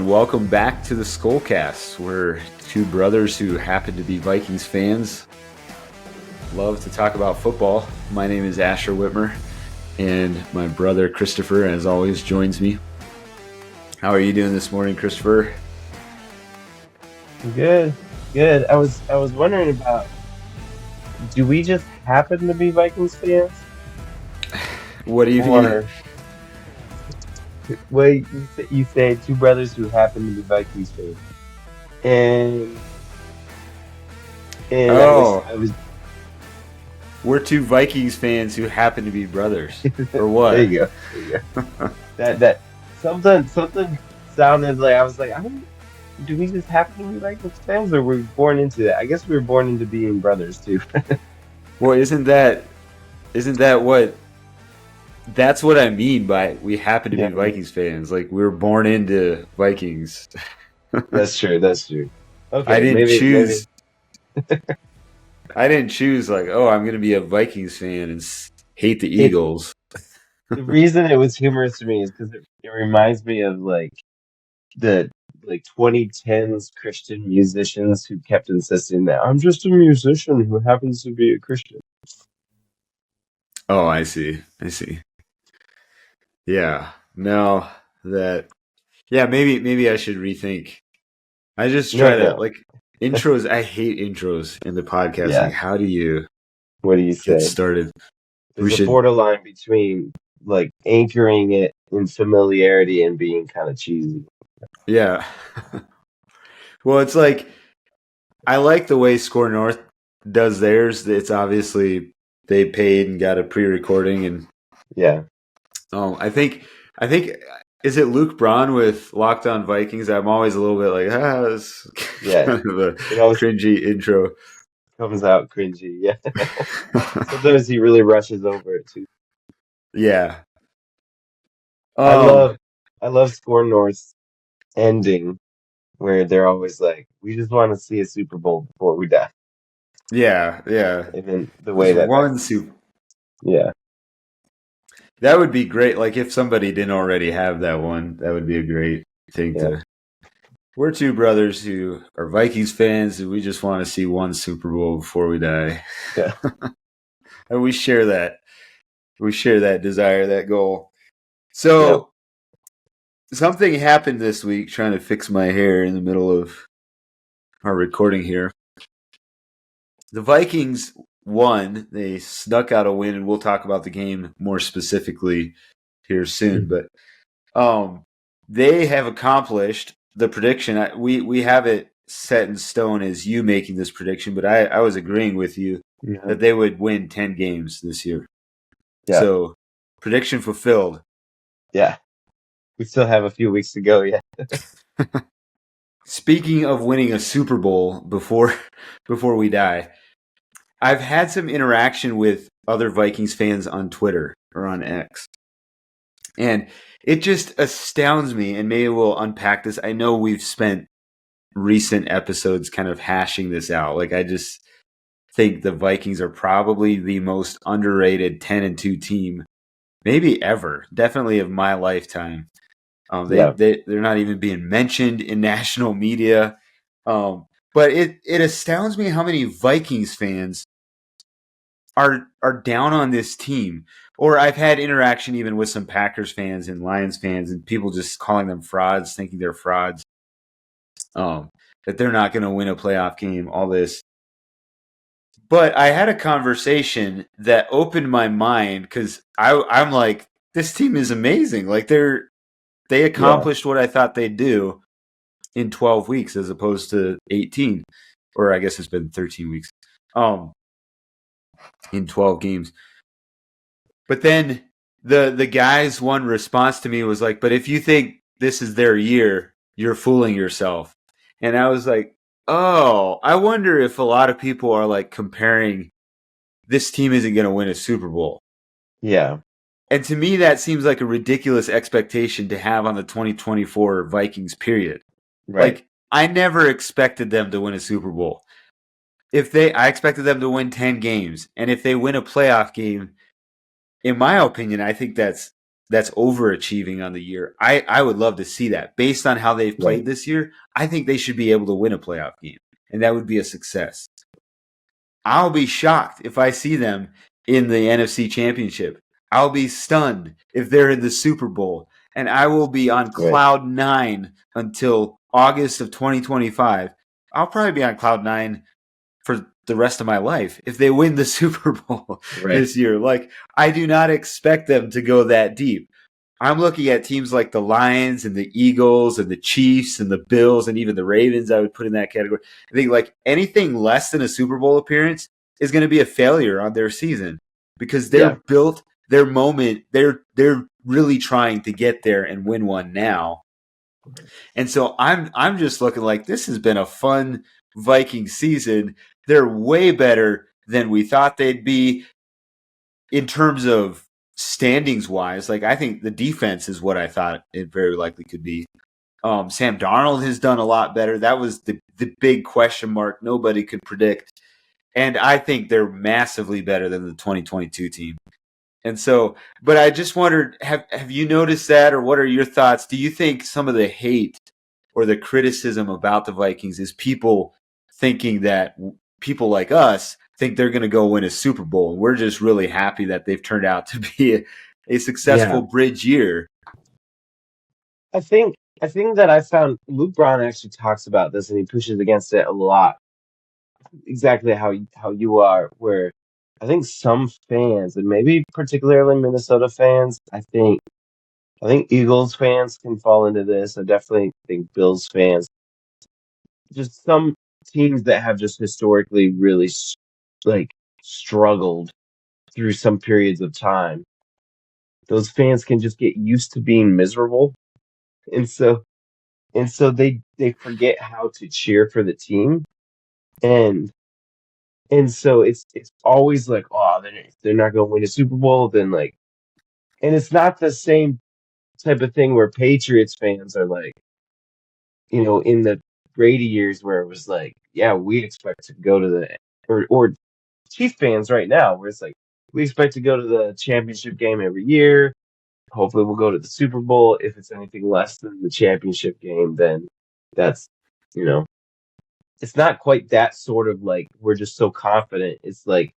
and welcome back to the Skullcast. We're two brothers who happen to be Vikings fans. Love to talk about football. My name is Asher Whitmer, and my brother Christopher, as always, joins me. How are you doing this morning, Christopher? Good, good. I was wondering about, do we just happen to be Vikings fans? What do you mean? Or, well, you say two brothers who happen to be Vikings fans. And and I was Oh, I was we're two Vikings fans who happen to be brothers, or there what? you go. There you go. That something sounded like I was like, I don't do we just happen to be Vikings fans or were we born into that? I guess we were born into being brothers too. Well, isn't that what? That's what I mean by we happen to be Yeah, Vikings fans. Like we were born into Vikings. that's true. That's true. I Okay, didn't maybe choose. I didn't choose like, oh, I'm going to be a Vikings fan and hate the it's Eagles. the reason it was humorous to me is because it reminds me of the 2010s Christian musicians who kept insisting that I'm just a musician who happens to be a Christian. Oh, I see. I see. Yeah. No, that. Yeah, maybe I should rethink. I just No, try to no. like intros. I hate intros in the podcast. Like, Yeah. how do you What do you get say? started? We There's a should. borderline between like anchoring it in familiarity and being kind of cheesy. Yeah. Well, it's like I like the way Score North does theirs. It's obviously they paid and got a pre-recording, and Yeah. I think is it Luke Braun with Locked On Vikings? I'm always a little bit like this Yeah. kind of a It always cringy intro. comes out cringy. Yeah. Sometimes he really rushes over it too. Yeah. I Um. love I love Score North's ending where they're always like, "We just want to see a Super Bowl before we die," Yeah. Yeah. and then the way Just that one soup. yeah, That would be great. Like if somebody didn't already have that one, that would be a great thing yeah, to. We're two brothers who are Vikings fans, and we just want to see one Super Bowl before we die, yeah, and we share that. We share that desire, that goal. yep. So something happened this week. Trying to fix my hair in the middle of our recording here. The Vikings won. They snuck out a win, and we'll talk about the game more specifically here soon. Mhm. But they have accomplished the prediction. We have it set in stone as you making this prediction, but I was agreeing with you Yeah, that they would win 10 games this year. yeah, So prediction fulfilled. yeah. We still have a few weeks to go. Yeah, Speaking of winning a Super Bowl before we die, I've had some interaction with other Vikings fans on Twitter or on X. And it just astounds me, and maybe we'll unpack this. I know we've spent recent episodes kind of hashing this out. Like I just think the Vikings are probably the most underrated 10-2 team maybe ever, definitely of my lifetime. yeah, They're not even being mentioned in national media. But it astounds me how many Vikings fans are down on this team. Or I've had interaction even with some Packers fans and Lions fans, and people just calling them frauds, thinking they're frauds. That they're not going to win a playoff game. All this, but I had a conversation that opened my mind because I'm like, this team is amazing. Like they yeah. accomplished what I thought they'd do in 12 weeks as opposed to 18, or I guess it's been 13 weeks. Um, in 12 games. But then the guy's one response to me was like, "But if you think this is their year, you're fooling yourself." And I was like, "Oh, I wonder if a lot of people are like comparing this team isn't going to win a Super Bowl." Yeah, And to me, that seems like a ridiculous expectation to have on the 2024 Vikings period. right. Like, I never expected them to win a Super Bowl. I expected them to win 10 games. And if they win a playoff game, in my opinion, I think that's that's overachieving on the year. I would love to see that. Based on how they've Right. played this year, I think they should be able to win a playoff game, and that would be a success. I'll be shocked if I see them in the NFC Championship. I'll be stunned if they're in the Super Bowl, and I will be on Right. cloud nine until August of 2025. I'll probably be on cloud nine for the rest of my life if they win the Super Bowl Right. this year. Like, I do not expect them to go that deep. I'm looking at teams like the Lions and the Eagles and the Chiefs and the Bills and even the Ravens. I would put in that category. I think like anything less than a Super Bowl appearance is going to be a failure on their season because Yeah. they're built their moment. They're really trying to get there and win one now. And so I'm just looking like this has been a fun Viking season. They're way better than we thought they'd be in terms of standings wise. Like I think the defense is what I thought it very likely could be. Sam Darnold has done a lot better. That was the big question mark nobody could predict. And I think they're massively better than the 2022 team. And so, but I just wondered, have you noticed that, or what are your thoughts? Do you think some of the hate or the criticism about the Vikings is people thinking that people like us think they're going to go win a Super Bowl, and we're just really happy that they've turned out to be a successful Yeah. bridge year? I think that I found Luke Braun actually talks about this and he pushes against it a lot. Exactly how you are, where I think some fans, and maybe particularly Minnesota fans, I think Eagles fans can fall into this. I definitely think Bills fans, just some teams that have just historically really like struggled through some periods of time. Those fans can just get used to being miserable, and so they forget how to cheer for the team, and and so it's always like, oh, they're not going to win a Super Bowl, then like, and it's not the same type of thing where Patriots fans are like, in the Brady years where it was like, yeah, we expect to go to the or Chief fans right now where it's like we expect to go to the championship game every year. Hopefully we'll go to the Super Bowl. If it's anything less than the championship game, then that's you know, it's not quite that sort of like we're just so confident. It's like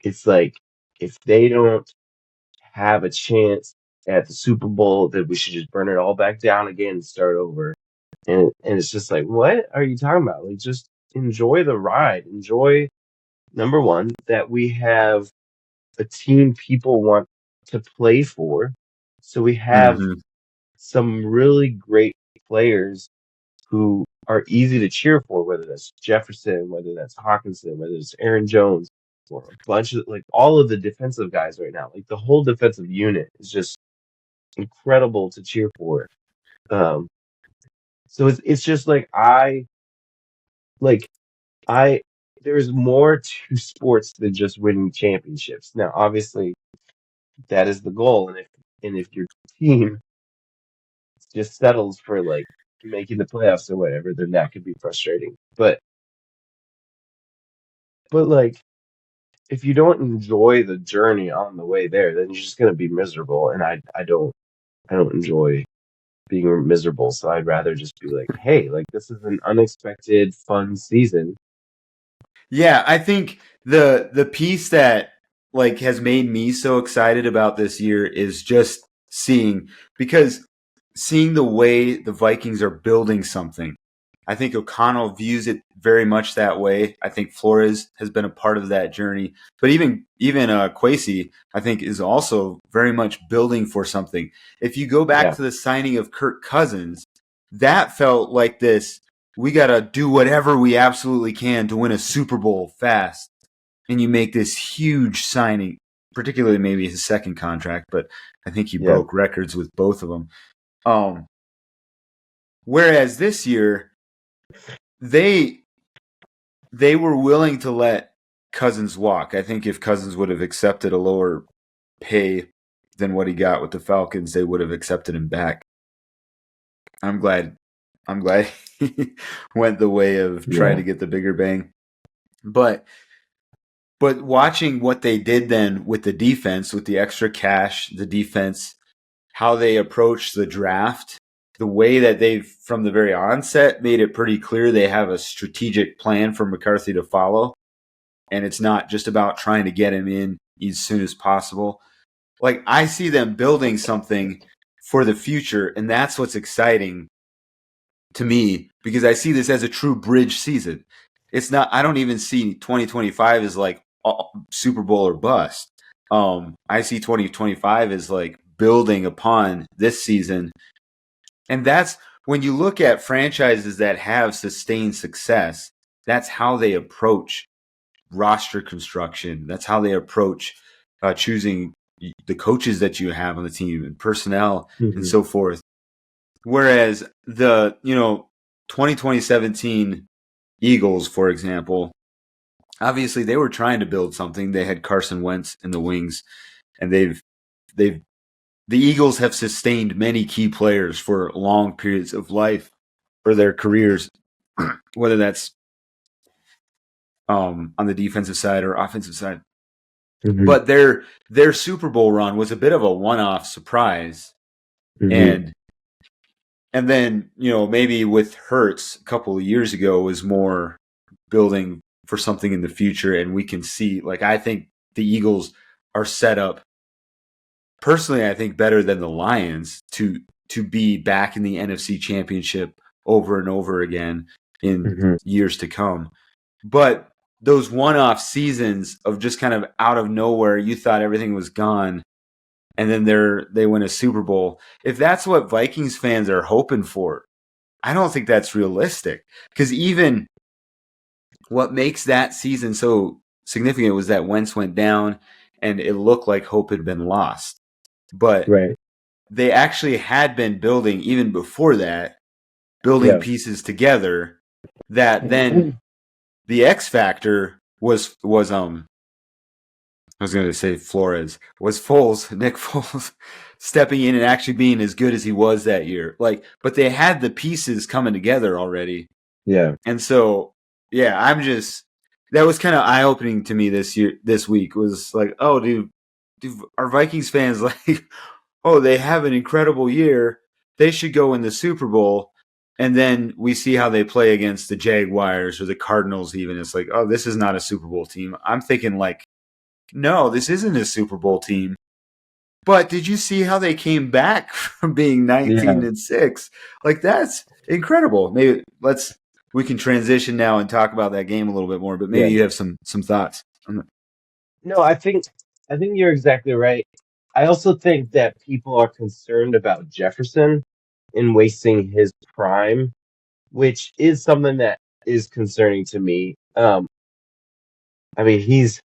if they don't have a chance at the Super Bowl, then we should just burn it all back down again and start over. And it's just like, what are you talking about? Like, just enjoy the ride. Enjoy, number one, that we have a team people want to play for. So we have Mm-hmm. some really great players who are easy to cheer for, whether that's Jefferson, whether that's Hawkinson, whether it's Aaron Jones, or a bunch of like all of the defensive guys right now. Like the whole defensive unit is just incredible to cheer for. Um, so it's just like like I there's more to sports than just winning championships. Now, obviously, that is the goal, and if your team just settles for like making the playoffs or whatever, then that could be frustrating. But like if you don't enjoy the journey on the way there, then you're just gonna be miserable. And I don't enjoy being miserable, so I'd rather just be like, hey, like this is an unexpected fun season. Yeah, I think the piece that like has made me so excited about this year is just because seeing the way the Vikings are building something. I think O'Connell views it very much that way. I think Flores has been a part of that journey, but even Kwesi, I think, is also very much building for something. If you go back Yeah, to the signing of Kirk Cousins, that felt like this: we got to do whatever we absolutely can to win a Super Bowl fast, and you make this huge signing, particularly maybe his second contract, but I think he yeah, broke records with both of them. Um, whereas this year they they were willing to let Cousins walk. I think if Cousins would have accepted a lower pay than what he got with the Falcons, they would have accepted him back. I'm glad. I'm glad he went the way of trying yeah, to get the bigger bang. But watching what they did then with the defense, with the extra cash, the defense, how they approach the draft, the way that they've, from the very onset, made it pretty clear they have a strategic plan for McCarthy to follow. And it's not just about trying to get him in as soon as possible. Like, I see them building something for the future, and that's what's exciting to me, because I see this as a true bridge season. It's not, I don't even see 2025 as like Super Bowl or bust. I see 2025 as like building upon this season. And that's when you look at franchises that have sustained success, that's how they approach roster construction. That's how they approach choosing the coaches that you have on the team and personnel and so forth. Whereas the, 2017 Eagles, for example, obviously they were trying to build something. They had Carson Wentz in the wings, and the Eagles have sustained many key players for long periods of life for their careers, whether that's on the defensive side or offensive side. But their Super Bowl run was a bit of a one-off surprise, and then maybe with Hurts a couple of years ago was more building for something in the future, and we can see, like, I think the Eagles are set up personally, I think, better than the Lions to be back in the NFC Championship over and over again in years to come. But those one-off seasons of just kind of out of nowhere, you thought everything was gone, and then they win a Super Bowl. If that's what Vikings fans are hoping for, I don't think that's realistic. Because even what makes that season so significant was that Wentz went down, and it looked like hope had been lost. But they actually had been building, even before that, building pieces together that then the X factor was I was going to say Flores, was Foles, Nick Foles, stepping in and actually being as good as he was that year. Like, but they had the pieces coming together already. Yeah. And so, yeah, that was kind of eye opening to me this week was like, oh, dude, are Vikings fans like, oh, they have an incredible year. They should go in the Super Bowl. And then we see how they play against the Jaguars or the Cardinals even. It's like, oh, this is not a Super Bowl team. I'm thinking like, no, this isn't a Super Bowl team. But did you see how they came back from being 19-6? Like, that's incredible. Maybe we can transition now and talk about that game a little bit more, but maybe you have some thoughts. No, I think you're exactly right. I also think that people are concerned about Jefferson and wasting his prime, which is something that is concerning to me. I mean, he's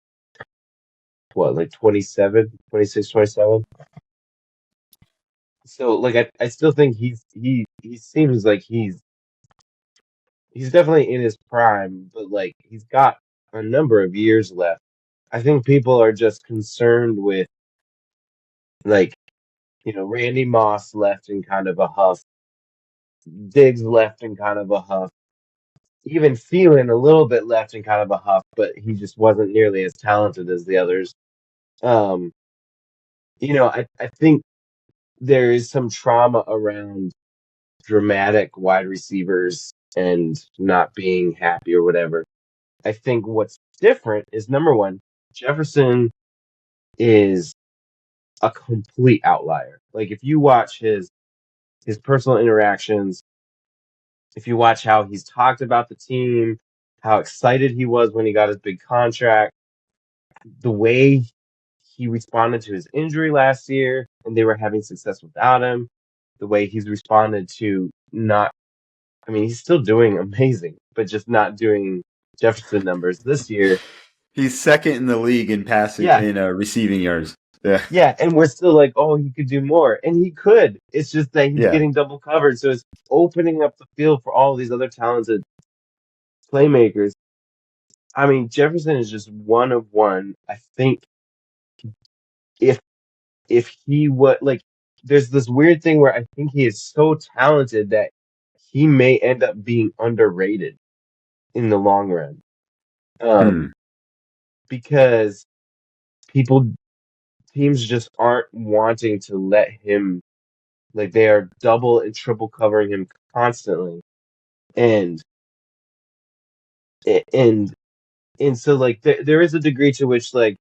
what, like 27, 26, 27? So like I still think he seems like he's definitely in his prime, but like he's got a number of years left. I think people are just concerned with, like, Randy Moss left in kind of a huff, Diggs left in kind of a huff, even Thielen a little bit left in kind of a huff, but he just wasn't nearly as talented as the others. Um, I think there is some trauma around dramatic wide receivers and not being happy or whatever. I think what's different is, number one, Jefferson is a complete outlier. Like, if you watch his personal interactions, if you watch how he's talked about the team, how excited he was when he got his big contract, the way he responded to his injury last year and they were having success without him, the way he's responded to not, I mean, he's still doing amazing, but just not doing Jefferson numbers this year. He's second in the league in passing in receiving yards. Yeah. Yeah, and we're still like, oh, he could do more. And he could. It's just that he's getting double covered. So it's opening up the field for all these other talented playmakers. I mean, Jefferson is just one of one. I think if he would, like, there's this weird thing where I think he is so talented that he may end up being underrated in the long run. Because teams just aren't wanting to let him Like they are double and triple covering him constantly, and and and so like there is a degree to which like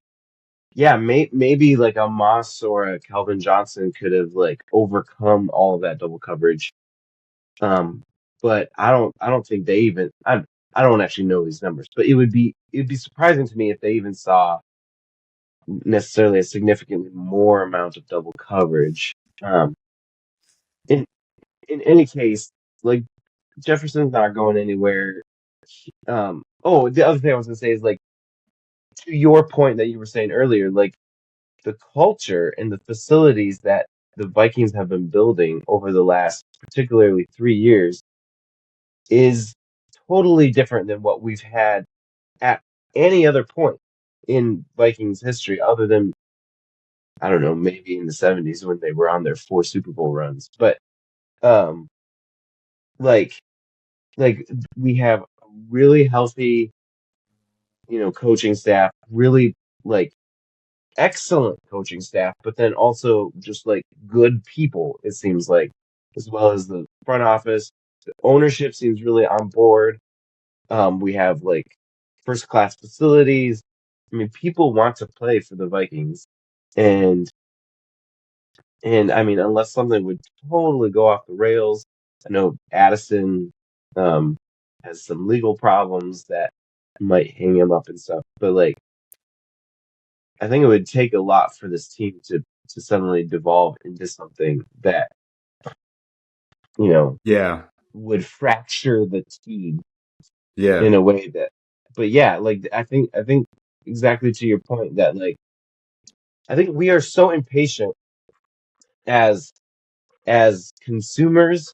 yeah, maybe like a Moss or a Calvin Johnson could have like overcome all of that double coverage. Um, but I don't think they even I don't actually know these numbers, but it'd be surprising to me if they even saw necessarily a significantly more amount of double coverage. Um, in in any case, like Jefferson's not going anywhere. Oh, the other thing I was gonna say is like to your point that you were saying earlier, like the culture and the facilities that the Vikings have been building over the last particularly 3 years is totally different than what we've had at any other point in Vikings history other than I don't know, maybe in the 70s when they were on their 4 Super Bowl runs. But um like like we have a really healthy, coaching staff, really like excellent coaching staff, but then also just like good people, it seems like, as well as the front office. The ownership seems really on board. We have like first class facilities. I mean, people want to play for the Vikings. And I mean, unless something would totally go off the rails, I know Addison um has some legal problems that might hang him up and stuff. But like I think it would take a lot for this team to suddenly devolve into something that, you know, Yeah. would fracture the team Yeah. in a way that, but yeah, like I think exactly to your point that like I think we are so impatient as consumers.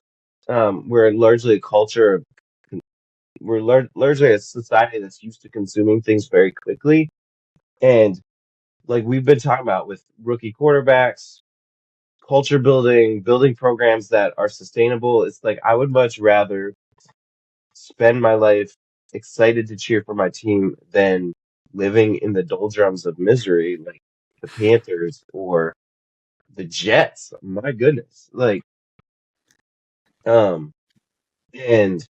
We're largely a culture of we're largely a society that's used to consuming things very quickly. And like we've been talking about with rookie quarterbacks, culture building, building programs that are sustainable. It's like I would much rather spend my life excited to cheer for my team than living in the doldrums of misery like the Panthers or the Jets. My goodness. Like um and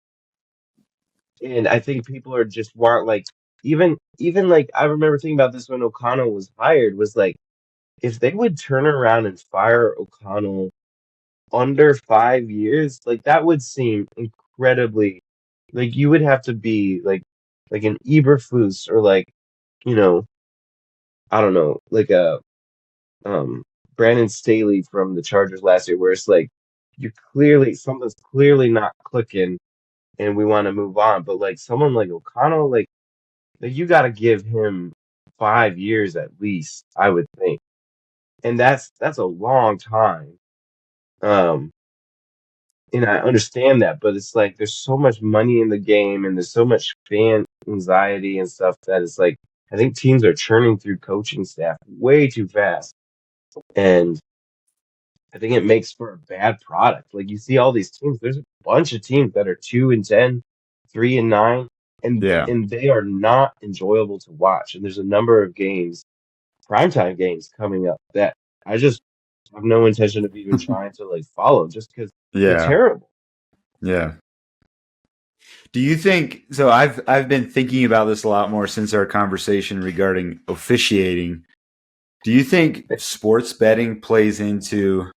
I think people are just want like even like I remember thinking about this when O'Connell was hired was like if they would turn around and fire O'Connell under 5 years, like that would seem incredibly like you would have to be like an Eberflus or like, you know, I don't know, like a um Brandon Staley from the Chargers last year, where it's like you're clearly something's clearly not clicking and we want to move on. But like someone like O'Connell, like you got to give him 5 years at least, I would think, and that's a long time. Um, and I understand that, but it's like there's so much money in the game and there's so much fan anxiety and stuff that it's like I think teams are churning through coaching staff way too fast. And I think it makes for a bad product. Like you see all these teams, there's a bunch of teams that are 2-10, 3-9, and Yeah. they are not enjoyable to watch. And there's a number of games, primetime games coming up that I just have no intention of even trying to like follow just because they're Yeah. terrible. Yeah. Do you think so? I've been thinking about this a lot more since our conversation regarding officiating. Do you think sports betting plays into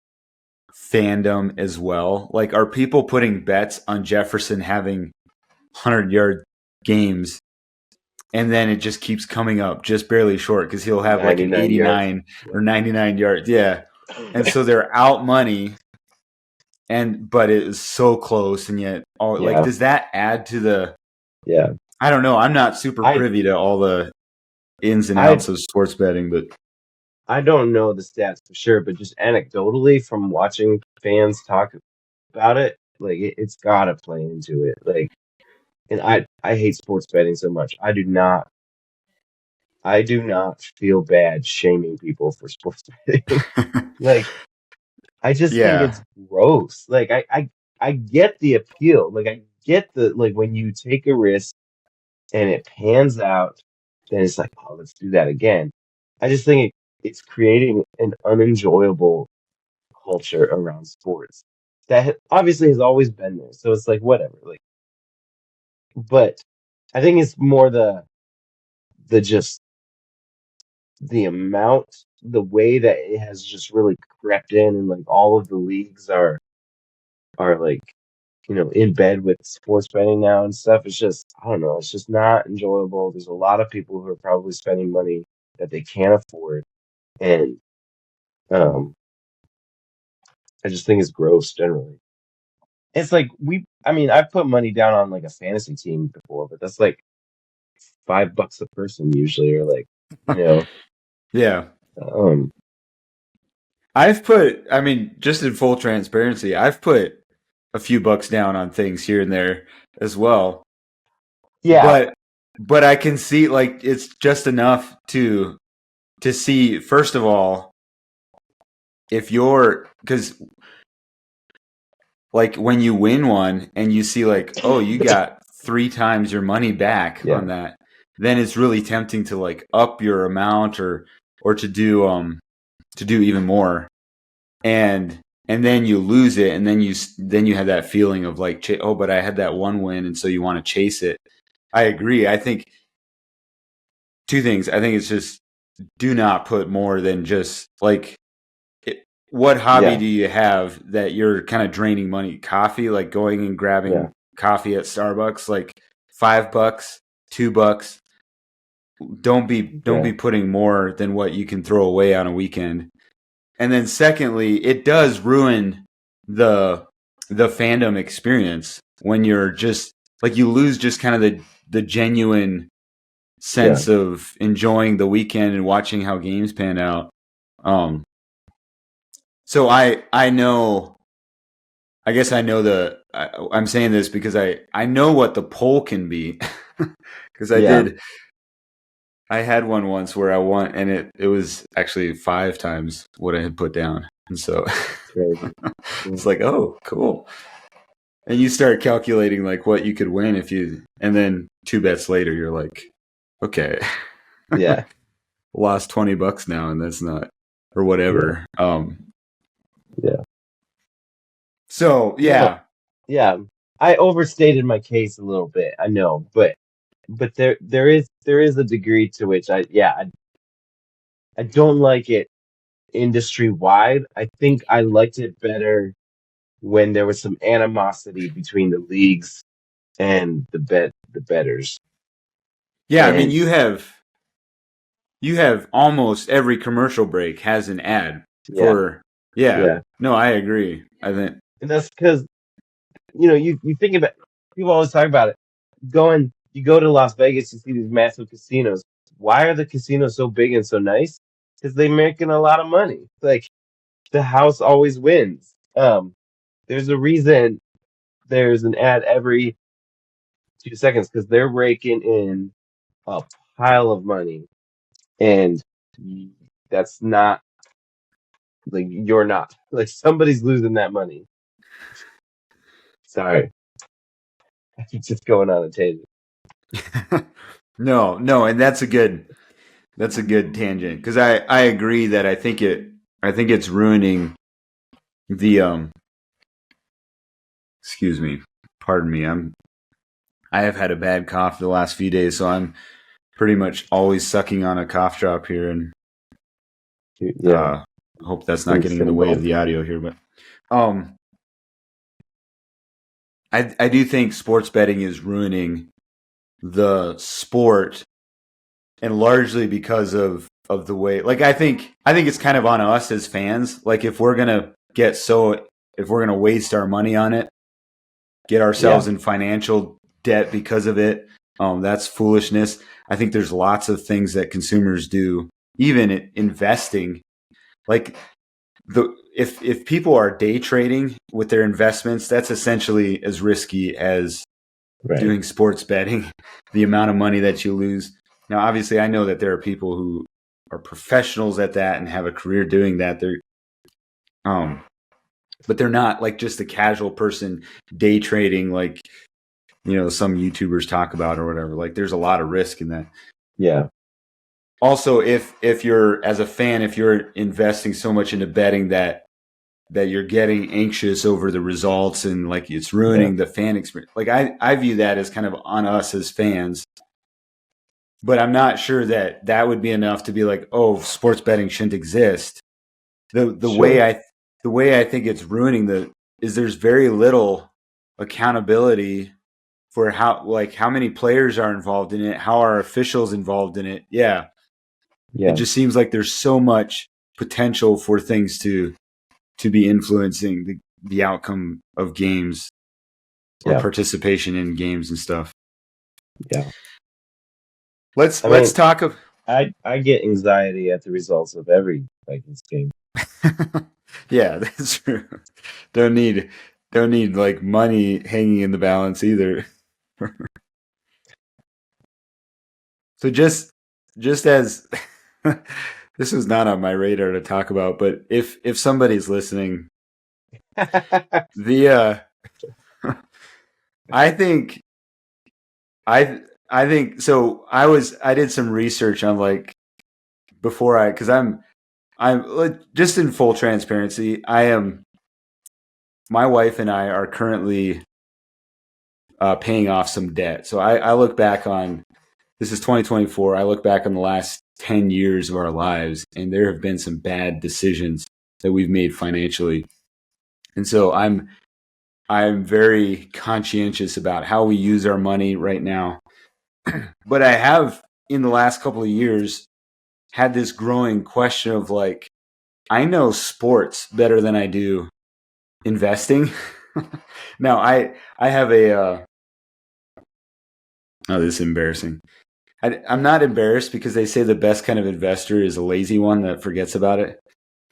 fandom as well? Like, are people putting bets on Jefferson having 100-yard games and then it just keeps coming up just barely short because he'll have like an 99 yards. 89 or 99 yards? Yeah. And so they're out money but it is so close and yet all like Yeah, does that add to the yeah. I don't know. I'm not super I privy to all the ins and I outs of sports betting, but I don't know the stats for sure, but just anecdotally from watching fans talk about it, like it's gotta play into it. Like, and I hate sports betting so much. I do not feel bad shaming people for sports betting. Like, I just think yeah. it's gross. Like, I get the appeal. Like, I get the like when you take a risk and it pans out, then it's like, oh, let's do that again. I just think it's creating an unenjoyable culture around sports that obviously has always been there. So it's like whatever, like, but I think it's more the just the amount, the way that it has just really crept in, and like all of the leagues are like, in bed with sports betting now and stuff. It's just, I don't know, it's just not enjoyable. There's a lot of people who are probably spending money that they can't afford, and um, I just think it's gross generally. It's like I mean, I've put money down on like a fantasy team before, but that's like $5 a person usually, or like, you know, Yeah. um, I mean, just in full transparency, I've put a few bucks down on things here and there as well. yeah, But I can see like it's just enough to see first of all if you're because like when you win one and you see like, oh, you got 3 times your money back yeah, on that, then it's really tempting to like up your amount or to do even more. And then you lose it, and then you have that feeling of like, oh, but I had that one win, and so you want to chase it. I agree. I think two things. I think it's just do not put more than just like what hobby yeah, do you have that you're kind of draining money? Coffee, like going and yeah, grabbing coffee at Starbucks, like $5, $2. Don't yeah, be putting more than what you can throw away on a weekend. And then secondly, it does ruin the the fandom experience when you're just like you lose just kind of the genuine yeah, sense of enjoying the weekend and watching how games pan out. Um, so I know I guess I know I'm saying this because I know what the poll can be because yeah. I had one once where I won and it was actually 5 times what I had put down. And so It's crazy. it's like, oh, cool. And you start calculating like what you could win if you, and then 2 bets later, you're like, okay, Yeah, lost $20 now, and that's not, or yeah, whatever. yeah. So No, yeah, yeah. I overstated my case a little bit. I know, but there is a degree to which I don't like it industry wide. I think I liked it better when there was some animosity between the leagues and the betters. yeah. I mean, And you have almost every commercial break has an ad yeah, for, yeah. yeah. No, I agree. I think, And that's because, you think about, people always talk about it. You go to Las Vegas, you see these massive casinos. Why are the casinos so big and so nice? Because they're making a lot of money. Like, the house always wins. There's a reason there's an ad every 2 seconds, because they're raking in a pile of money, and that's not, like, you're not, like, somebody's losing that money. Sorry, I keep just going on a tangent. no, and that's a good tangent because I agree that I think it's ruining the excuse me, pardon me, I have had a bad cough the last few days, so I'm pretty much always sucking on a cough drop here, and Yeah, hope that's not some getting in the way of cinnamon. the audio here. But um, I do think sports betting is ruining the sport, and largely because of the way. Like I think it's kind of on us as fans. Like if we're gonna waste our money on it, get Yeah, ourselves in financial debt because of it. That's foolishness. I think there's lots of things that consumers do, even investing. Like if people are day trading with their investments, that's essentially as risky as right. doing sports betting. The amount of money that you lose. Now, obviously, I know that there are people who are professionals at that and have a career doing that. Um, but they're not like just a casual person day trading, like some YouTubers talk about or whatever. Like, there's a lot of risk in that. Yeah, Also, if you're as a fan, if you're investing so much into betting that that you're getting anxious over the results and like it's ruining the fan experience. Like I view that as kind of on us as fans, but I'm not sure that that would be enough to be like, oh, sports betting shouldn't exist. The way I think it's ruining is there's very little accountability for how many players are involved in it, how are officials involved in it. Yeah. It just seems like there's so much potential for things to be influencing the outcome of games or participation in games and stuff. Yeah. Let's talk of I get anxiety at the results of every Vikings game. Yeah, that's true. Don't need like money hanging in the balance either. So just as this was not on my radar to talk about, but if somebody's listening, the I think I think so. I did some research on like before because I'm just in full transparency. My wife and I are currently paying off some debt. So I look back on this is 2024. I look back on the last 10 years of our lives, and there have been some bad decisions that we've made financially. And so I'm very conscientious about how we use our money right now. But I have in the last couple of years had this growing question of like, I know sports better than I do investing. Now I have a oh, this is embarrassing. I'm not embarrassed because they say the best kind of investor is a lazy one that forgets about it.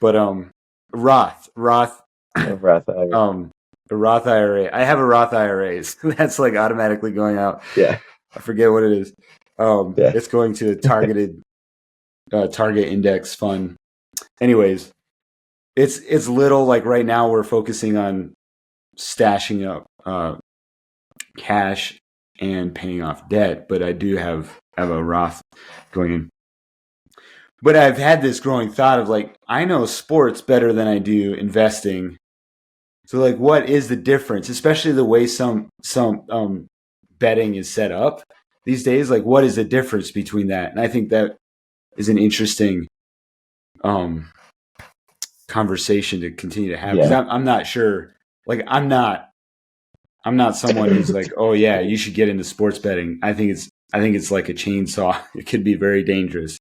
But Roth A Roth IRA. a Roth IRA. I have a Roth IRA. So that's like automatically going out. Yeah. I forget what it is. It's going to a target index fund. Anyways, it's little. Like right now, we're focusing on stashing up cash and paying off debt. But I do have a Roth going in. But I've had this growing thought of like, I know sports better than I do investing. So like, what is the difference? Especially the way some betting is set up these days. Like, what is the difference between that? And I think that is an interesting conversation to continue to have because I'm not sure. Like, I'm not someone who's like, oh yeah, you should get into sports betting. I think it's like a chainsaw. It could be very dangerous.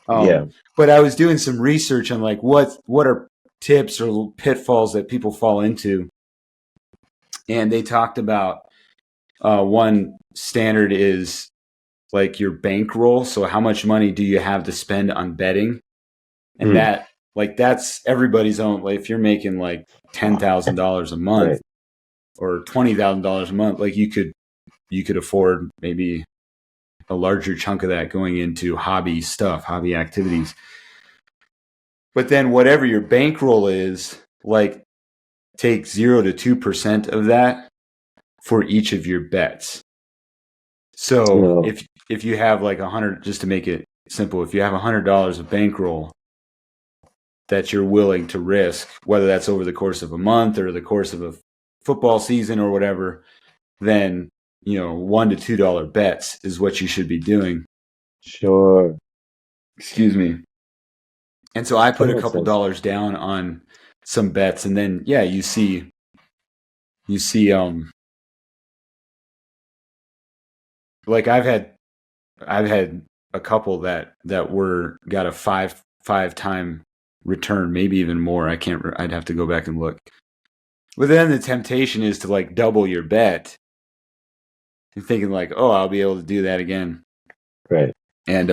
But I was doing some research on like what are tips or pitfalls that people fall into, and they talked about one standard is like your bankroll. So how much money do you have to spend on betting? And that's everybody's own. Like if you're making like $10,000 a month or $20,000 a month, like you could afford maybe a larger chunk of that going into hobby activities. But then whatever your bankroll is, like take 0 to 2% of that for each of your bets. So if you have like 100, just to make it simple, if you have $100 of bankroll that you're willing to risk, whether that's over the course of a month or the course of a football season or whatever, then $1 to $2 bets is what you should be doing. Sure. Excuse me. And so I put a couple dollars down on some bets, and then you see like I've had a couple that got a five time return, maybe even more. I'd have to go back and look. But then the temptation is to like double your bet and thinking like, oh, I'll be able to do that again. Right. And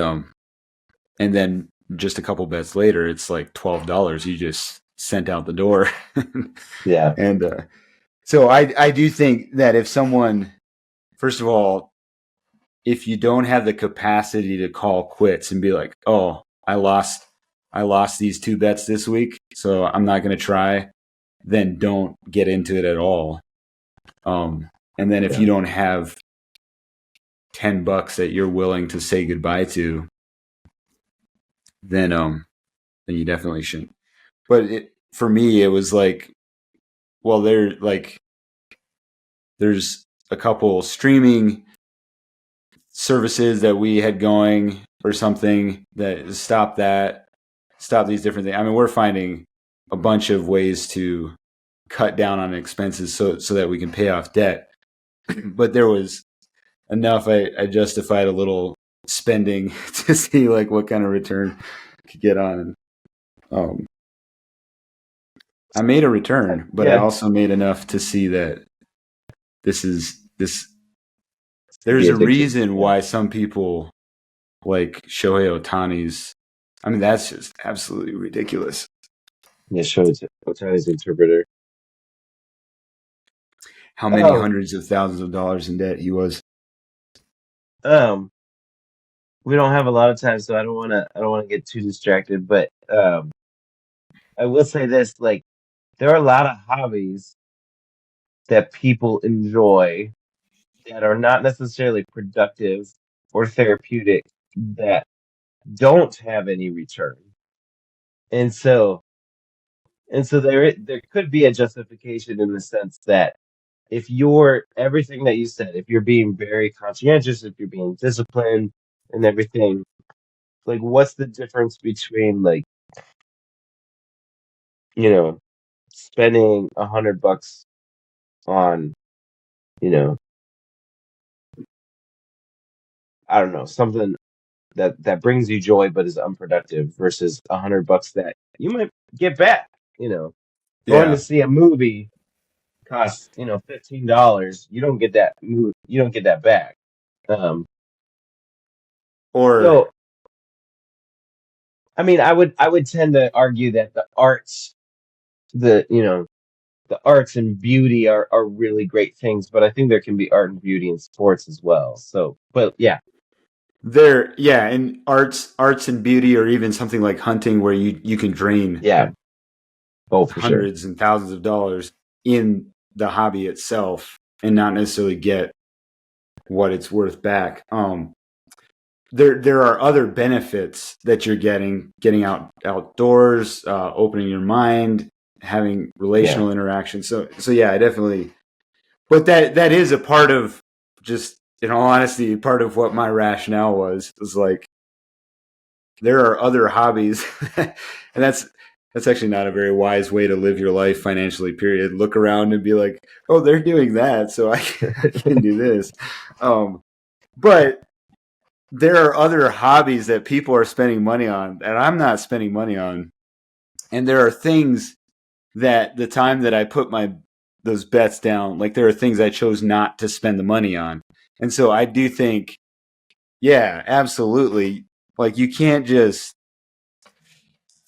then just a couple bets later, it's like $12 you just sent out the door. Yeah. And so I do think that if someone, first of all, if you don't have the capacity to call quits and be like, oh, I lost these 2 bets this week, so I'm not going to try, then don't get into it at all. And then if you don't have $10 that you're willing to say goodbye to, then you definitely shouldn't. But for me, it was like, well, there's a couple streaming services that we had going or something that stop these different things. I mean, we're finding a bunch of ways to cut down on expenses so that we can pay off debt. But there was enough. I justified a little spending to see like what kind of return I could get on. Um, I made a return, but I Yeah, also made enough to see that this. to be There's a addicted. reason Yeah, why some people like Shohei Otani's. I mean, that's just absolutely ridiculous. yeah. Show Otani's interpreter. How many Oh, hundreds of thousands of dollars in debt he was. um, we don't have a lot of time, so I don't wanna get too distracted. But I will say this: like, there are a lot of hobbies that people enjoy that are not necessarily productive or therapeutic that don't have any return. And so there could be a justification in the sense that if you're everything that you said, if you're being very conscientious, if you're being disciplined and everything, like what's the difference between like, you know, spending $100 on, you know, I don't know, something that brings you joy but is unproductive versus $100 that you might get back, you know. Going to Yeah. see a movie costs, $15. You don't get that back. Um, Or so I mean, I would tend to argue that the you know, the arts and beauty are really great things, but I think there can be art and beauty in sports as well. So, but yeah, and arts and beauty, or even something like hunting, where you can drain yeah, oh for sure, hundreds and thousands of dollars in the hobby itself and not necessarily get what it's worth back. There are other benefits that you're getting outdoors, opening your mind, having yeah, relational interaction. So yeah, I definitely. But that is a part of, just in all honesty, part of what my rationale was like, there are other hobbies, and that's actually not a very wise way to live your life financially. Period. Look around and be like, oh, they're doing that, so I can do this. But there are other hobbies that people are spending money on that I'm not spending money on, and there are things that the time that I put my those bets down, like there are things I chose not to spend the money on, and so I do think, yeah, absolutely, like you can't just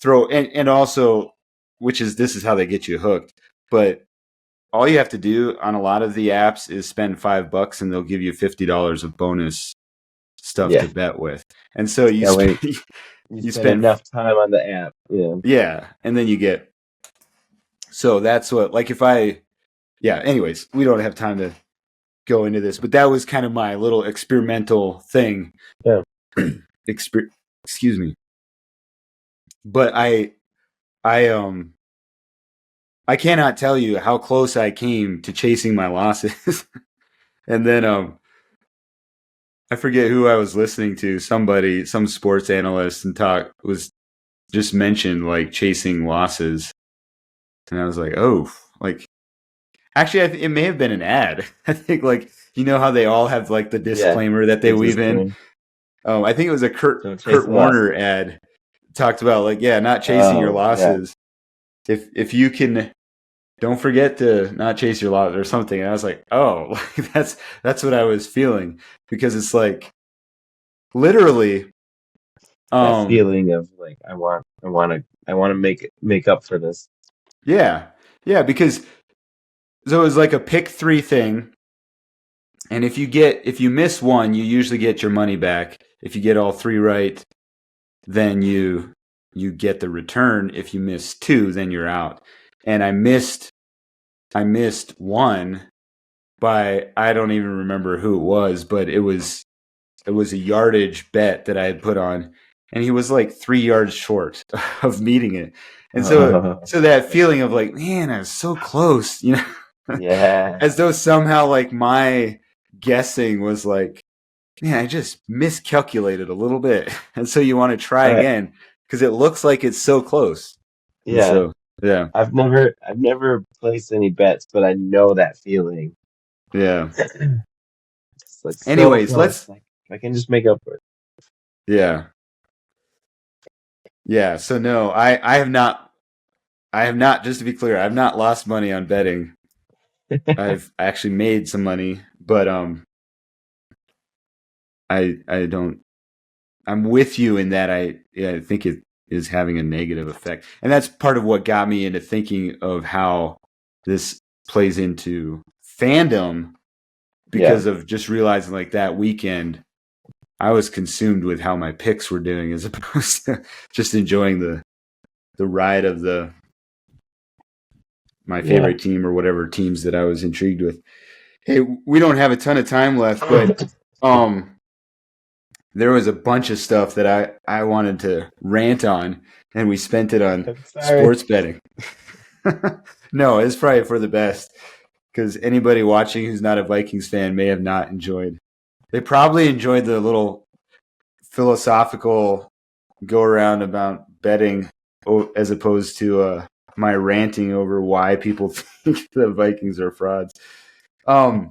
throw, and also, which is this is how they get you hooked, but all you have to do on a lot of the apps is spend $5 and they'll give you $50 of bonus stuff yeah. to bet with. And so you That way spend you you spend spend enough time on the app. Yeah, yeah, and then you get, so that's what, like, if I, yeah, anyways, we don't have time to go into this, but that was kind of my little experimental thing. yeah. Excuse me. But I I cannot tell you how close I came to chasing my losses. And then I forget who I was listening to, some sports analyst, and talk was just mentioned like chasing losses. And I was like, "Oh, like actually it may have been an ad." I think, like, you know how they all have like the Yeah, disclaimer that they the weave in. disclaimer. I think it was a Don't chase Kurt the Warner losses. ad, talked about like, yeah, not chasing your Oh yeah, losses. If you can, don't forget to not chase your losses or something. And I was like, oh, like that's what I was feeling, because it's like literally, that um, feeling of like I want to make up for this. yeah, yeah, because so it was like a pick three thing, and if you miss one, you usually get your money back. If you get all three right, then you get the return. If you miss two, then you're out. And I missed one by, I don't even remember who it was, but it was a yardage bet that I had put on, and he was like 3 yards short of meeting it. And Uh, so that feeling of like, man, I was so close, you know, yeah. as though somehow like my guessing was like, man, I just miscalculated a little bit. And so you want to try I again because it looks like it's so close. And yeah. so, yeah, I've never placed any bets, but I know that feeling. yeah. It's like so Anyways, close. Like I can just make up for yeah, yeah. So no, I have not, just to be clear, I've not lost money on betting. it. I've actually made some money, but I don't. I'm with you in that I think it is having a negative effect, and that's part of what got me into thinking of how this plays into fandom Yeah. because of just realizing like that weekend I was consumed with how my picks were doing as opposed to just enjoying the ride of the my Yeah. favorite team or whatever teams that I was intrigued with. Hey, we don't have a ton of time left, but um there was a bunch of stuff that I wanted to rant on, and we spent it on I'm sorry. sports betting. No, it's probably for the best because anybody watching who's not a Vikings fan may have not enjoyed. They probably enjoyed the little philosophical go around about betting as opposed to my ranting over why people think the Vikings are frauds. Um,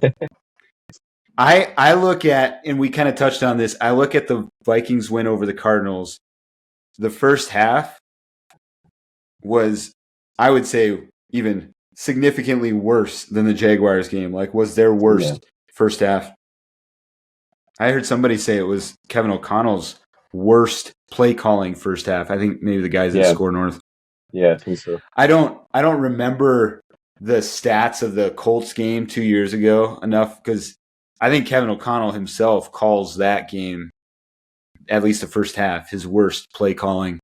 I look at, and we kind of touched on this. I look at the Vikings win over the Cardinals. The first half was, I would say, even significantly worse than the Jaguars game. Like, was their Yeah. worst first half. I heard somebody say it was Kevin O'Connell's worst play calling first half. I think maybe the guys at Yeah. Score North. Yeah. I think so. I don't remember the stats of the Colts game 2 years ago enough because I think Kevin O'Connell himself calls that game, at least the first half, his worst play calling.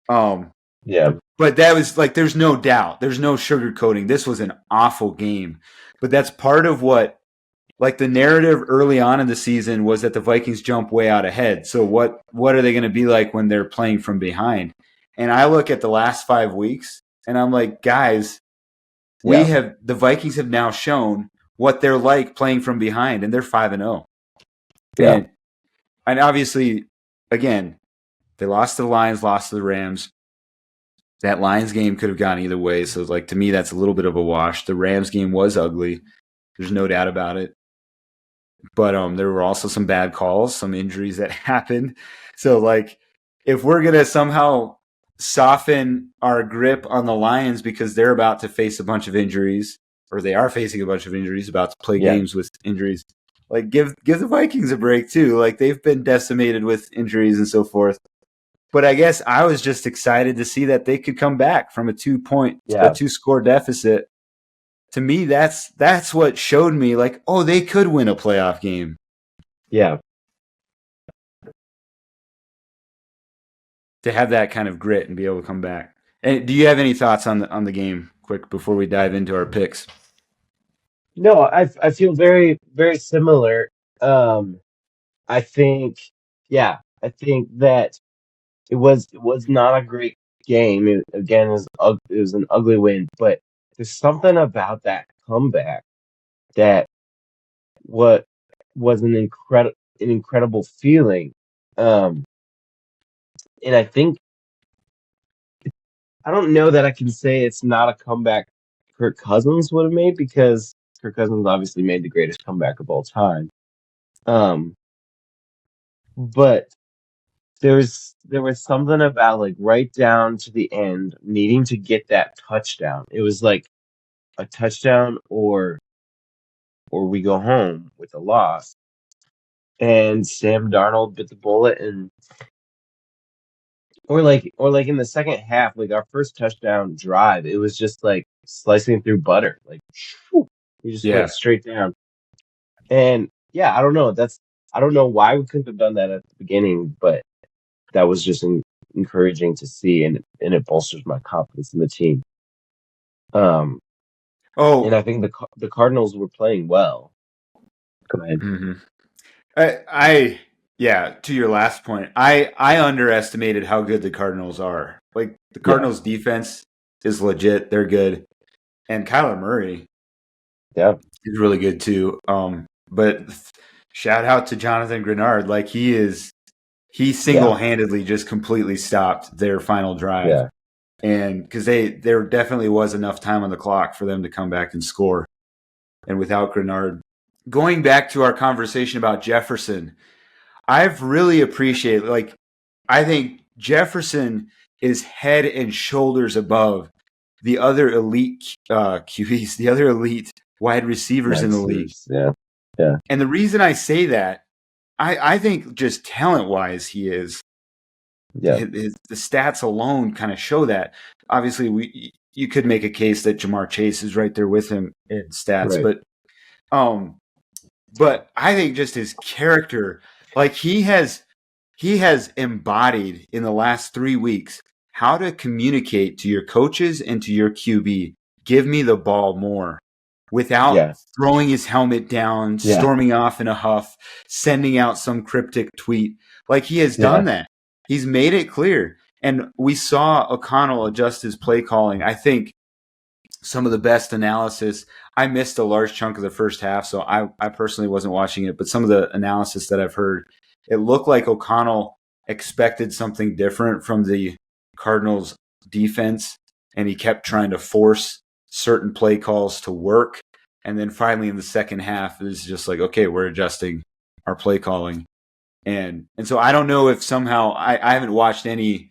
Um, Yeah. but that was like, there's no doubt, there's no sugarcoating. This was an awful game, but that's part of what, like the narrative early on in the season was that the Vikings jump way out ahead. So what are they going to be like when they're playing from behind? And I look at the last 5 weeks and I'm like, guys, Yeah. the Vikings have now shown what they're like playing from behind, and they're 5-0. Yeah. And obviously, again, they lost to the Lions, lost to the Rams. That Lions game could have gone either way. So like to me, that's a little bit of a wash. The Rams game was ugly. There's no doubt about it. But there were also some bad calls, some injuries that happened. So like if we're gonna somehow soften our grip on the Lions because they're about to face a bunch of injuries, or they are facing a bunch of injuries, about to play Yeah. games with injuries, like give the Vikings a break too. Like they've been decimated with injuries and so forth. But I guess I was just excited to see that they could come back from a Yeah. 2 score deficit. To me, that's what showed me like, oh, they could win a playoff game. Yeah. To have that kind of grit and be able to come back. And do you have any thoughts on the game, quick, before we dive into our picks? No, I feel very very similar. Um, I think yeah, I think that it was not a great game. Again, it was an ugly win, but there's something about that comeback that what was an incredible feeling. Um, and I think I don't know that I can say it's not a comeback Kirk Cousins would have made because Kirk Cousins obviously made the greatest comeback of all time. Um, but there was something about like right down to the end needing to get that touchdown. It was like a touchdown or we go home with a loss. And Sam Darnold bit the bullet and or like in the second half, like our first touchdown drive, it was just like slicing through butter. Like whew, we just went Yeah. straight down. And yeah, I don't know why we couldn't have done that at the beginning, but that was just encouraging to see and it bolsters my confidence in the team. Um and Oh, I think the Cardinals were playing well. Go ahead. mm-hmm. I Yeah, to your last point, I underestimated how good the Cardinals are. Like the Yeah, Cardinals defense is legit. They're good. And Kyler Murray yeah, is really good too. But shout out to Jonathan Grenard. Like he yeah, single-handedly just completely stopped their final drive. yeah. And because there definitely was enough time on the clock for them to come back and score. And without Grenard, going back to our conversation about Jefferson, I've really appreciated, like, I think Jefferson is head and shoulders above the other elite QBs, the other elite wide receivers in the league. Youngsters, yeah, yeah, And the reason I say that, I think just talent wise, he is. yeah, The stats alone kind of show that. Obviously, you could make a case that Jamar Chase is right there with him in stats, right, um, but I think just his character, like he has embodied in the last 3 weeks how to communicate to your coaches and to your QB. Give me the ball more without yeah, throwing his helmet down, yeah, storming off in a huff, sending out some cryptic tweet. Like he has yeah, done that. He's made it clear. And we saw O'Connell adjust his play calling. I think some of the best analysis. I missed a large chunk of the first half, so I personally wasn't watching it. But some of the analysis that I've heard, it looked like O'Connell expected something different from the Cardinals defense, and he kept trying to force certain play calls to work. And then finally in the second half, it was just like, okay, we're adjusting our play calling. And so I don't know if somehow I haven't watched any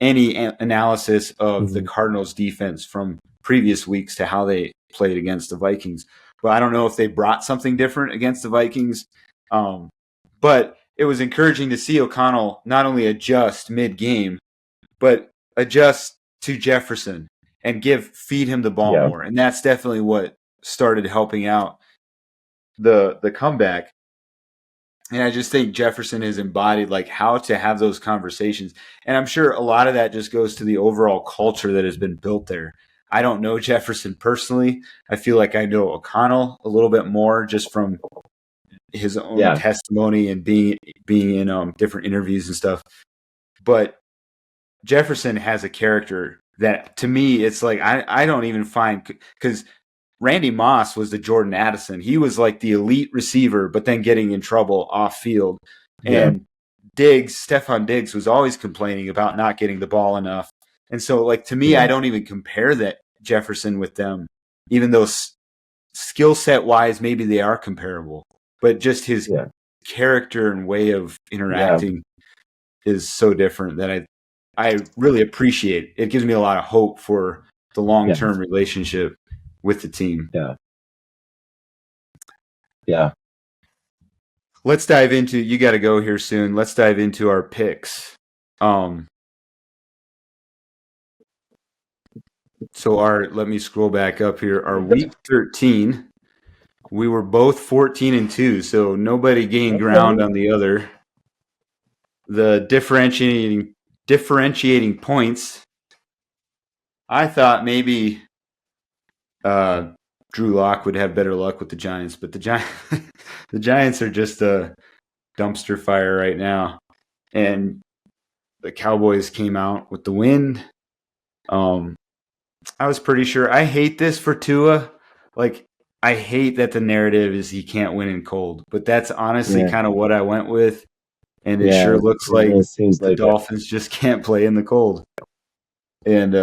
analysis of the mhm, Cardinals defense from previous weeks to how they played against the Vikings. But I don't know if they brought something different against the Vikings. But it was encouraging to see O'Connell not only adjust mid game, but adjust to Jefferson and feed him the ball yeah, more. And that's definitely what started helping out the comeback. And I just think Jefferson has embodied like how to have those conversations. And I'm sure a lot of that just goes to the overall culture that has been built there. I don't know Jefferson personally. I feel like I know O'Connell a little bit more just from his own yeah, testimony and being in different interviews and stuff. But Jefferson has a character that to me it's like I don't even find because Randy Moss was the Jordan Addison. He was like the elite receiver, but then getting in trouble off field. yeah, And Stefan Diggs was always complaining about not getting the ball enough. And so, like, to me, I yeah, don't even compare that Jefferson with them, even though skill set wise, maybe they are comparable. But just his yeah, character and way of yeah, interacting is so different that I really appreciate. It gives me a lot of hope for the long yeah, term relationship with the team. yeah, yeah. Let's dive into. You got to go here soon. Let's dive into our picks. Um, so let me scroll back up here. Our week 13, we were both 14-2, so nobody gained ground Okay. on the other. The differentiating points. I thought maybe uh, Drew Lock would have better luck with the Giants, but the Giants are just a dumpster fire right now, and the Cowboys came out with the win. Um, I was pretty sure. I hate this for Tua. Like, I hate that the narrative is he can't win in cold, but that's honestly Yeah, kind of what I went with. And it yeah. sure looks It like really seems the like it. Dolphins just can't play in the cold. And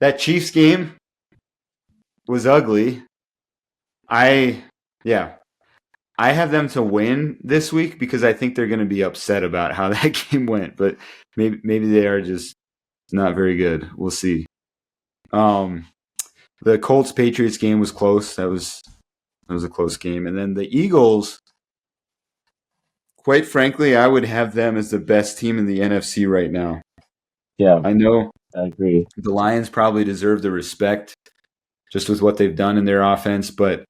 that Chiefs game was ugly. I, yeah, I have them to win this week because I think they're going to be upset about how that game went, but maybe they are just not very good. We'll see. Um, the Colts Patriots game was close. That was a close game. And then the Eagles, quite frankly, I would have them as the best team in the NFC right now. Yeah, I know I agree. the Lions probably deserve the respect just with what they've done in their offense, but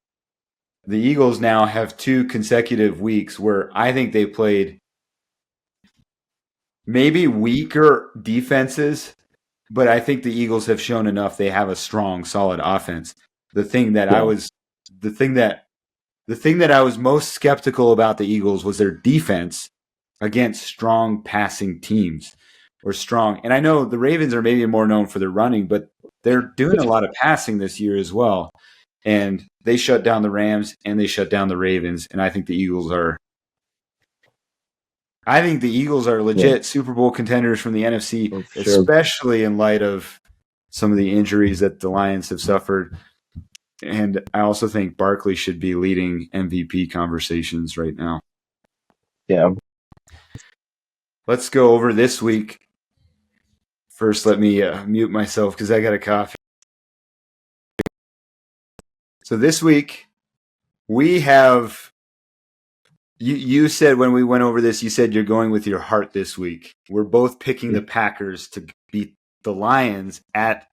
the Eagles now have 2 consecutive weeks where I think they played maybe weaker defenses, but I think the Eagles have shown enough they have a strong, solid offense. The thing that Yeah, the thing that the thing that I was most skeptical about the Eagles was their defense against strong passing teams or strong. And I know the Ravens are maybe more known for their running, but they're doing a lot of passing this year as well. And they shut down the Rams and they shut down the Ravens. And I think the Eagles are Yeah, legit Super Bowl contenders from the NFC, for sure. especially in light of some of the injuries that the Lions have suffered. And I also think Barkley should be leading MVP conversations right now. Yeah. Let's go over this week. First, let me mute myself because I got a cough. So this week, we have. You said when we went over this, you said you're going with your heart this week. We're both picking the Packers to beat the Lions at.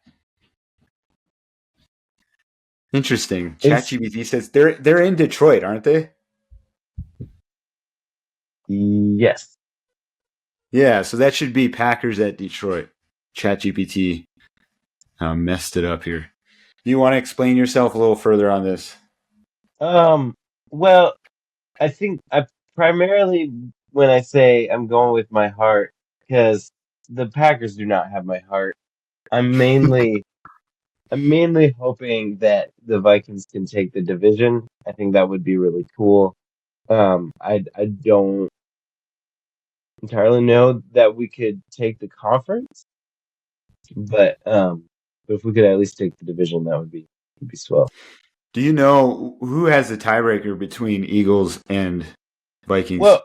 Interesting. It's ChatGPT says they're in Detroit, aren't they? yes. Yeah, so that should be Packers at Detroit. ChatGPT messed it up here. Do you want to explain yourself a little further on this? Well, I think I primarily when I say I'm going with my heart, because the Packers do not have my heart. I'm mainly I'm mainly hoping that the Vikings can take the division. I think that would be really cool. I don't entirely know that we could take the conference, but if we could at least take the division, that would be swell. Do you know who has the tiebreaker between Eagles and Vikings? Well,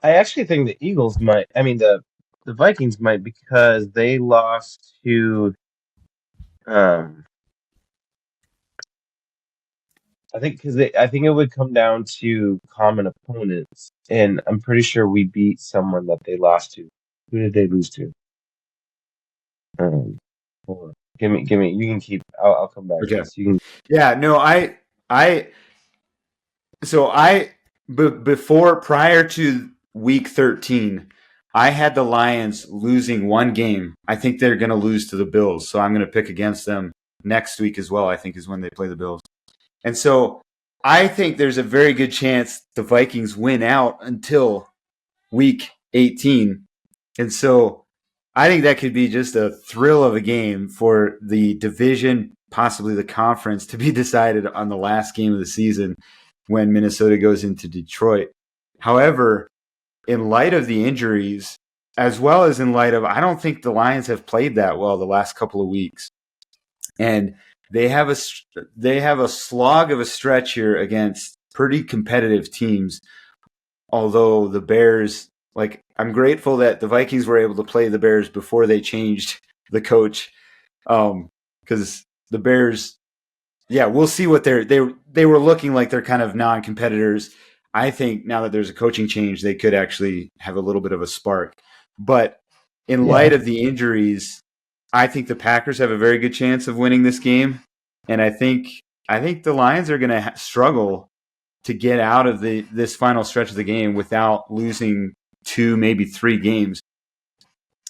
I actually think the Eagles might. I mean, the Vikings might because they lost to. Um, I think I think it would come down to common opponents, and I'm pretty sure we beat someone that they lost to. Who did they lose to? Um, hold on. Give me. You can keep. I'll come back to Okay. this. You can. Yeah, no, I, so before, prior to week 13, I had the Lions losing one game. I think they're going to lose to the Bills. So I'm going to pick against them next week as well, I think is when they play the Bills. And so I think there's a very good chance the Vikings win out until week 18. And so I think that could be just a thrill of a game for the division, possibly the conference, to be decided on the last game of the season when Minnesota goes into Detroit. However, in light of the injuries, as well as in light of, I don't think the Lions have played that well the last couple of weeks. And they have a slog of a stretch here against pretty competitive teams. Although the Bears, like, I'm grateful that the Vikings were able to play the Bears before they changed the coach, because the Bears, yeah, we'll see what they were looking like they're kind of non-competitors. I think now that there's a coaching change, they could actually have a little bit of a spark. But in Yeah. light of the injuries, I think the Packers have a very good chance of winning this game, and I think the Lions are going to struggle to get out of this final stretch of the game without losing two, maybe three games.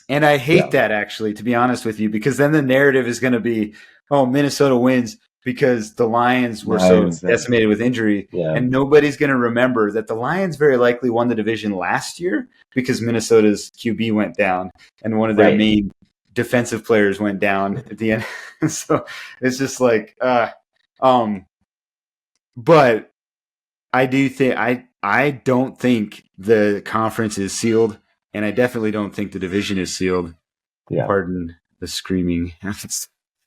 And I hate Yeah. that, actually, to be honest with you, because then the narrative is going to be, oh, Minnesota wins because the Lions were so Lions. decimated with injury. Yeah. And nobody's going to remember that the Lions very likely won the division last year because Minnesota's QB went down and one of their Right. main defensive players went down at the end. So it's just like, but I do think I don't think the conference is sealed, and I definitely don't think the division is sealed. Yeah. Pardon the screaming.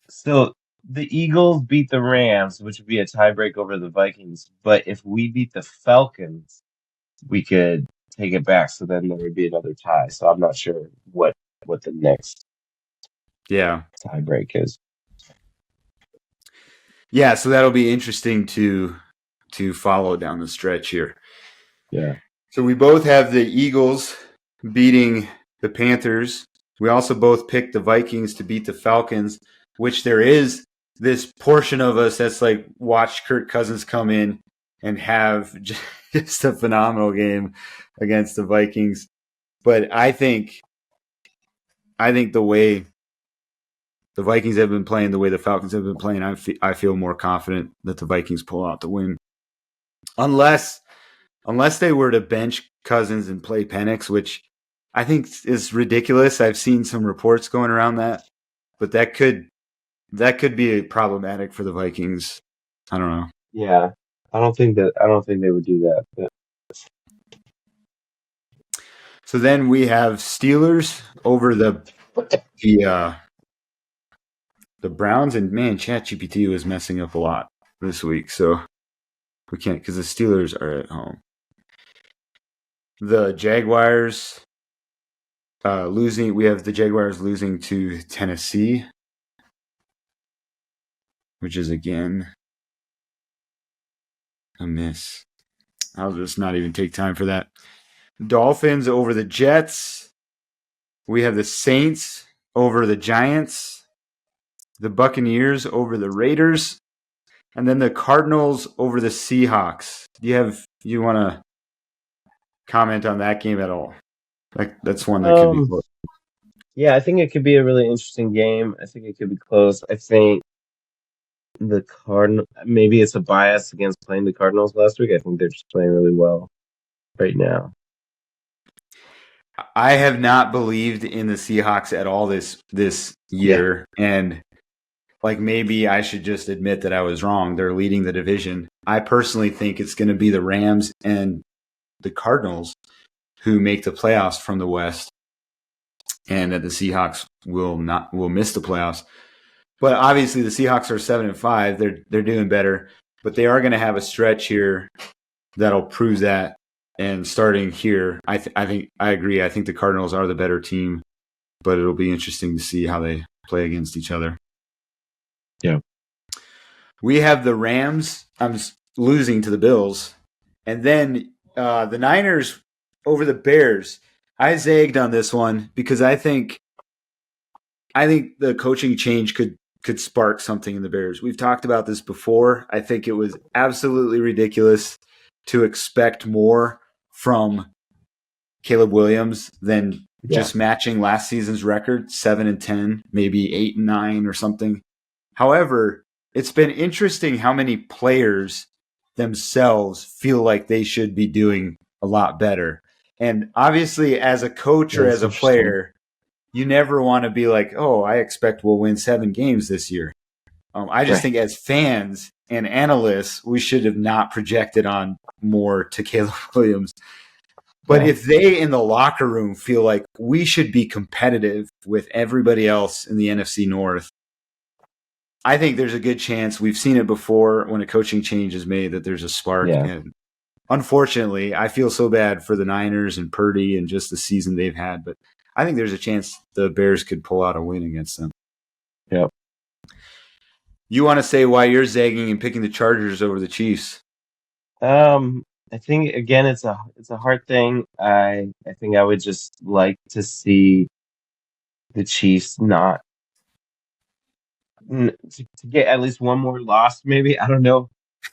So the Eagles beat the Rams, which would be a tiebreak over the Vikings. But if we beat the Falcons, we could take it back. So then there would be another tie. So I'm not sure what the next Yeah. tiebreak is. Yeah, so that'll be interesting to follow down the stretch here. Yeah. So we both have the Eagles beating the Panthers. We also both picked the Vikings to beat the Falcons, which there is this portion of us that's like, watch Kirk Cousins come in and have just a phenomenal game against the Vikings. But I think the way the Vikings have been playing, the way the Falcons have been playing, I feel more confident that the Vikings pull out the win. unless they were to bench Cousins and play Penix, which I think is ridiculous. I've seen some reports going around that, but that could be problematic for the Vikings. I don't know. Yeah, I don't think they would do that. But So then we have Steelers over the Browns, and man, ChatGPT was messing up a lot this week, so we can't because the Steelers are at home. The Jaguars losing. We have the Jaguars losing to Tennessee, which is again a miss. I'll just not even take time for that. Dolphins over the Jets. We have the Saints over the Giants. The Buccaneers over the Raiders. And then the Cardinals over the Seahawks. Do you want to comment on that game at all? That's one that could be close. yeah, I think it could be a really interesting game. I think it could be close. I think the Cardinal, maybe it's a bias against playing the Cardinals last week. I think they're just playing really well right now. I have not believed in the Seahawks at all this year, and maybe I should just admit that I was wrong. They're leading the division. I personally think it's going to be the Rams and the Cardinals who make the playoffs from the West, and that the Seahawks will miss the playoffs. But obviously, the Seahawks are 7-5. They're doing better, but they are going to have a stretch here that'll prove that. And starting here, I think I agree. I think the Cardinals are the better team, but it'll be interesting to see how they play against each other. Yeah. We have the Rams. I'm losing to the Bills, and then the Niners over the Bears. I zagged on this one because I think the coaching change could spark something in the Bears. We've talked about this before. I think it was absolutely ridiculous to expect more from Caleb Williams than just matching last season's record, 7-10, maybe 8-9 or something. However, it's been interesting how many players themselves feel like they should be doing a lot better. And obviously, as a coach or as a player, you never want to be like, oh, I expect we'll win 7 games this year. I just think as fans and analysts, we should have not projected on more to Caleb Williams. But if they in the locker room feel like we should be competitive with everybody else in the NFC North, I think there's a good chance. We've seen it before when a coaching change is made that there's a spark. Yeah. And unfortunately, I feel so bad for the Niners and Purdy and just the season they've had. But I think there's a chance the Bears could pull out a win against them. Yep. You want to say why you're zagging and picking the Chargers over the Chiefs? I think again it's a hard thing. I think I would just like to see the Chiefs not to get at least one more loss. Maybe I don't know.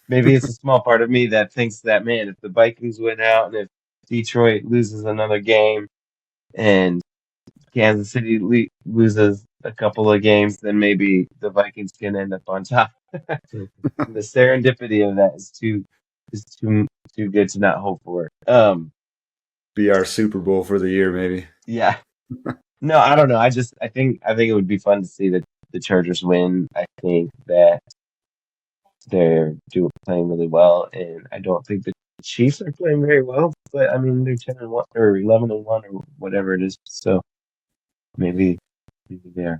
Maybe it's a small part of me that thinks that, man, if the Vikings win out and if Detroit loses another game and Kansas City loses a couple of games, then maybe the Vikings can end up on top. The serendipity of that is too good to not hope for. Be our Super Bowl for the year, maybe. Yeah. No, I don't know. I think it would be fun to see the Chargers win. I think that they're playing really well, and I don't think the Chiefs are playing very well. But I mean, they're 10-1 or 11-1 or whatever it is. So maybe there.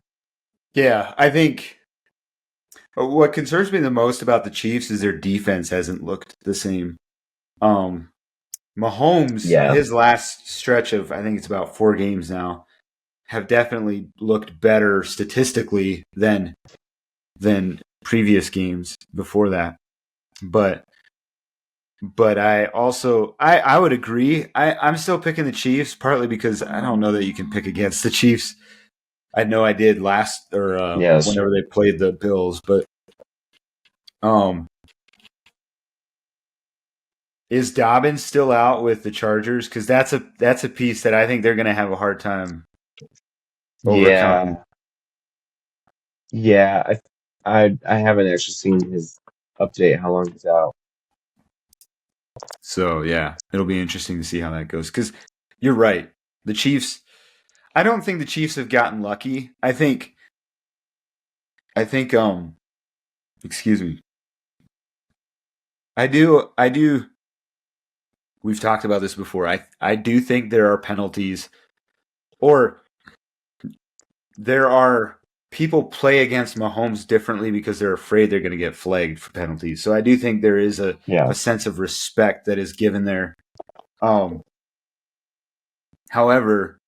Yeah, I think what concerns me the most about the Chiefs is their defense hasn't looked the same. Mahomes, his last stretch of, I think it's about 4 games now, have definitely looked better statistically than previous games before that. But I also I would agree. I'm still picking the Chiefs, partly because I don't know that you can pick against the Chiefs. I know I did last whenever they played the Bills, but is Dobbins still out with the Chargers? Because that's a piece that I think they're going to have a hard time overcoming. Yeah. I haven't actually seen his update how long he's out. So yeah, it'll be interesting to see how that goes. Because you're right, the Chiefs. I don't think the Chiefs have gotten lucky. I think. Excuse me. I do. We've talked about this before. I do think there are penalties, or there are people play against Mahomes differently because they're afraid they're going to get flagged for penalties. So I do think there is a Yeah. sense of respect that is given there. Um, However,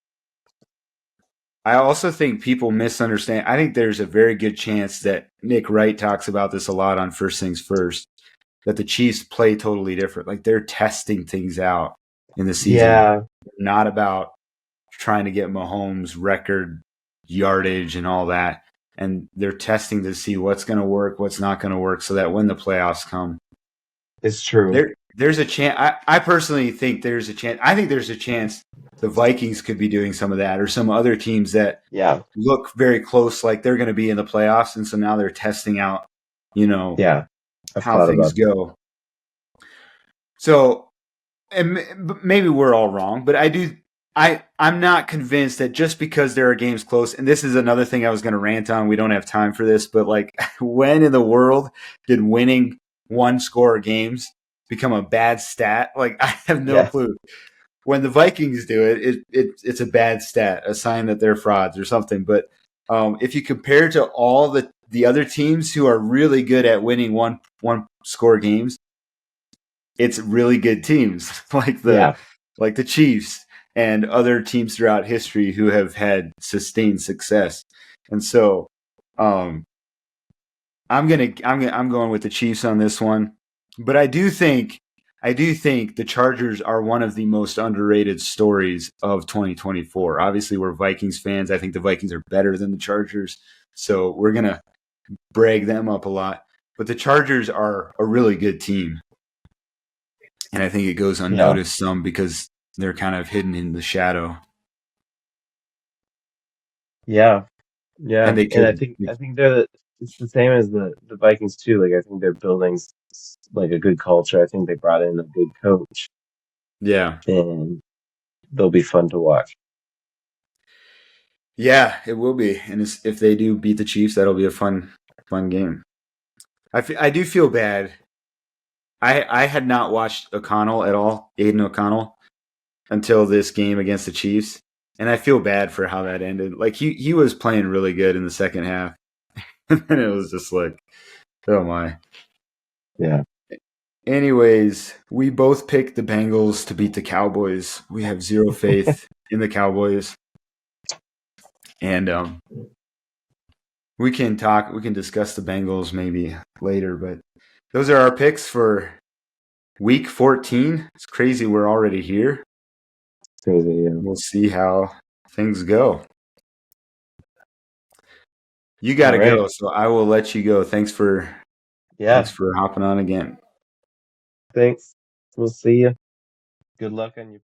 I also think people misunderstand. I think there's a very good chance that Nick Wright talks about this a lot on First Things First, that the Chiefs play totally different. Like they're testing things out in the season, Yeah. not about trying to get Mahomes record yardage and all that. And they're testing to see what's going to work, what's not going to work, so that when the playoffs come, It's true. there's a chance. I personally think there's a chance. I think there's a chance the Vikings could be doing some of that, or some other teams that Yeah. look very close, like they're going to be in the playoffs, and so now they're testing out, Yeah. I've how thought things about that. go. So, and maybe we're all wrong, but I do. I'm not convinced that just because there are games close, and this is another thing I was going to rant on. We don't have time for this, but like, when in the world did winning one score games become a bad stat? Like, I have no Yeah. clue. When the Vikings do it's a bad stat, a sign that they're frauds or something. But if you compare to all the other teams who are really good at winning one score games, it's really good teams Yeah. like the Chiefs and other teams throughout history who have had sustained success. And so um, I'm going with the Chiefs on this one. But I do think the Chargers are one of the most underrated stories of 2024. Obviously, we're Vikings fans. I think the Vikings are better than the Chargers. So we're going to brag them up a lot. But the Chargers are a really good team. And I think it goes Yeah. unnoticed some because they're kind of hidden in the shadow. Yeah. And Yeah. they And I could. think it's the same as the Vikings too. Like I think they're building like a good culture. I think they brought in a good coach, Yeah. and they'll be fun to watch. Yeah, it will be. And if they do beat the Chiefs, that'll be a fun game. I do feel bad. I had not watched O'Connell at all, Aiden O'Connell, until this game against the Chiefs. And I feel bad for how that ended. Like he was playing really good in the second half. And then it was just like, oh my. Yeah. Anyways, we both picked the Bengals to beat the Cowboys. We have zero faith in the Cowboys. And we can discuss the Bengals maybe later, but those are our picks for week 14. It's crazy we're already here. Crazy. Yeah. We'll see how things go. You got All to right. go, so I will let you go. Thanks Yeah. for hopping on again. Thanks. We'll see you. Good luck on your